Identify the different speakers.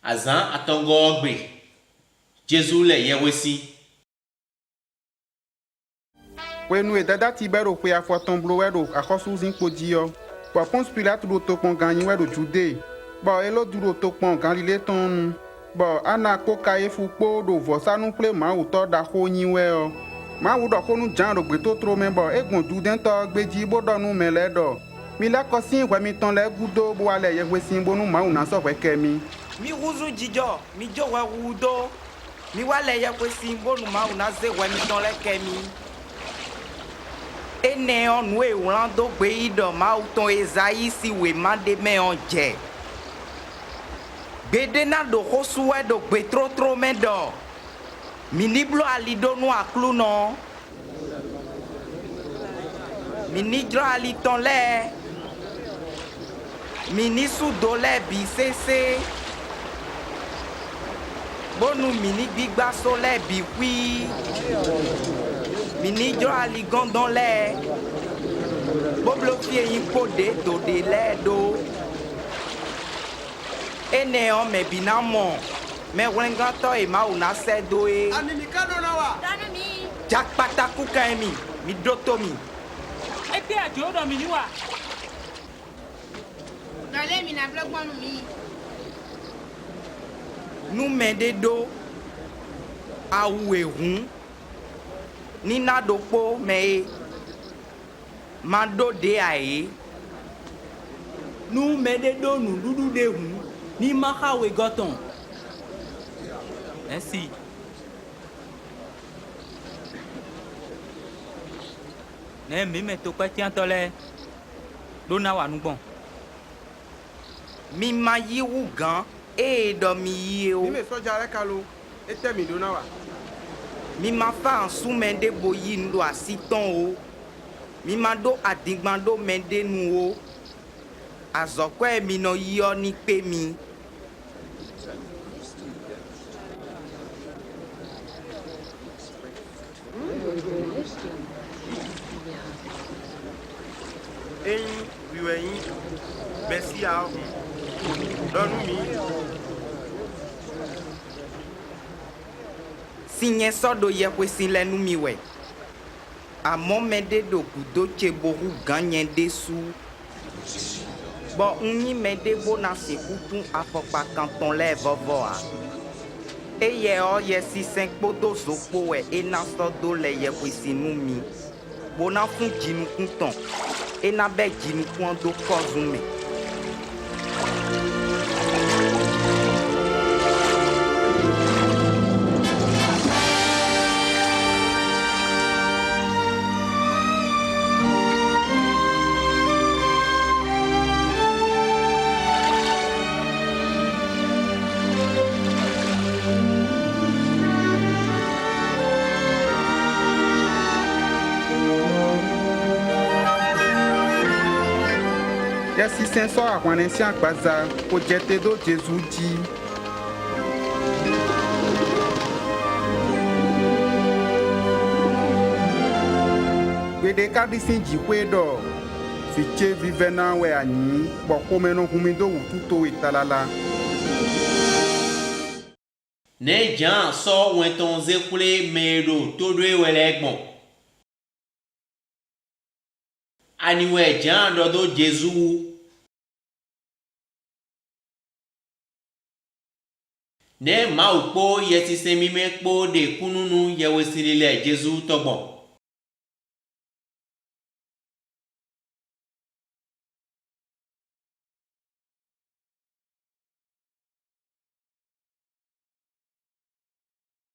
Speaker 1: Azan atongo gbe. Jésus le yewesi.
Speaker 2: Wenu e dada tibero pe afotomblo wedo akosu zin podio. Bo Ponce Pilate do tokpon ganyi wedo Jude. Bo elo duro tokpon Galile ton. Bo ana koka efu po do vosanu ple ma uto da ho yin we o. Ma wo do konu jan ro gbe to tro me bo egun Juden to gbeji bo do nu mele do. Mi la kosin we mi ton le gudo bo ale ye wesin bonu ma una so we kemi.
Speaker 3: Mi ruzu jijo, mi jo we rudo. Mi wale ye wesin bonu ma una ze we mi ton le kemi. Ene on we ulando gbe ido ma uton Esayi si we mande me on je. Bede na do hosu we do gbe tro me do. Mini blo alido no aklu no. Mini dro ali ton le. Mini su do le bi sese. Bonu mini gbigba so le bi wi. Mini dro ali gondon le. Boblo fie yin pode do de le do. Ene on me binamo. Me wengato e ma una se do e.
Speaker 4: Ani mi kado na wa.
Speaker 5: Danu mi.
Speaker 3: Jak pataku kan mi doto mi.
Speaker 4: E te ajo do mi ni wa.
Speaker 5: Dale mi na blog manu mi.
Speaker 3: Nu mende do awu ehun ni na do po me ma do de aye.
Speaker 4: Nu mede do nu dudu de hun ni ma hawe goton. Merci. Ne mi me to pe ti antole. Do na wa nu gbon.
Speaker 3: Mi ma yi wu gan e do mi yi o.
Speaker 2: Mi me soja re kalo. Ete mi do na wa.
Speaker 3: Mi ma fa ansu mende bo yi ndo asiton o. Mi ma do adigban do mende nu o. Azoko e mi no yi o ni pe mi.
Speaker 6: Eyin wiwe yin besi a lọ́nu mi.
Speaker 3: Sinye sodo ye kwesin lenu mi we. Amo mede do kudo chebohu ganyen desu. Bon unyi mede bo na se kutun afopa kanton le vovo a. E ye o ye si 5 poto zopo we e na sodo le ye kwesin nu mi. Bo na fun jinu kunton. E na be jinu kun do kozun me.
Speaker 2: Yesi senso akwanensi akpaza ko jete do Jesu ji. Gbede kadisin ji kwe do. Fiche vivena we anyi. Boko meno humido wututo italala.
Speaker 1: Ne jan so wenton zekule mero todwe welegbon. Aniwe jan dodo Jésus. Ne ma ukpo yeti semime kpo de kununu yewesilile Jésus togbon.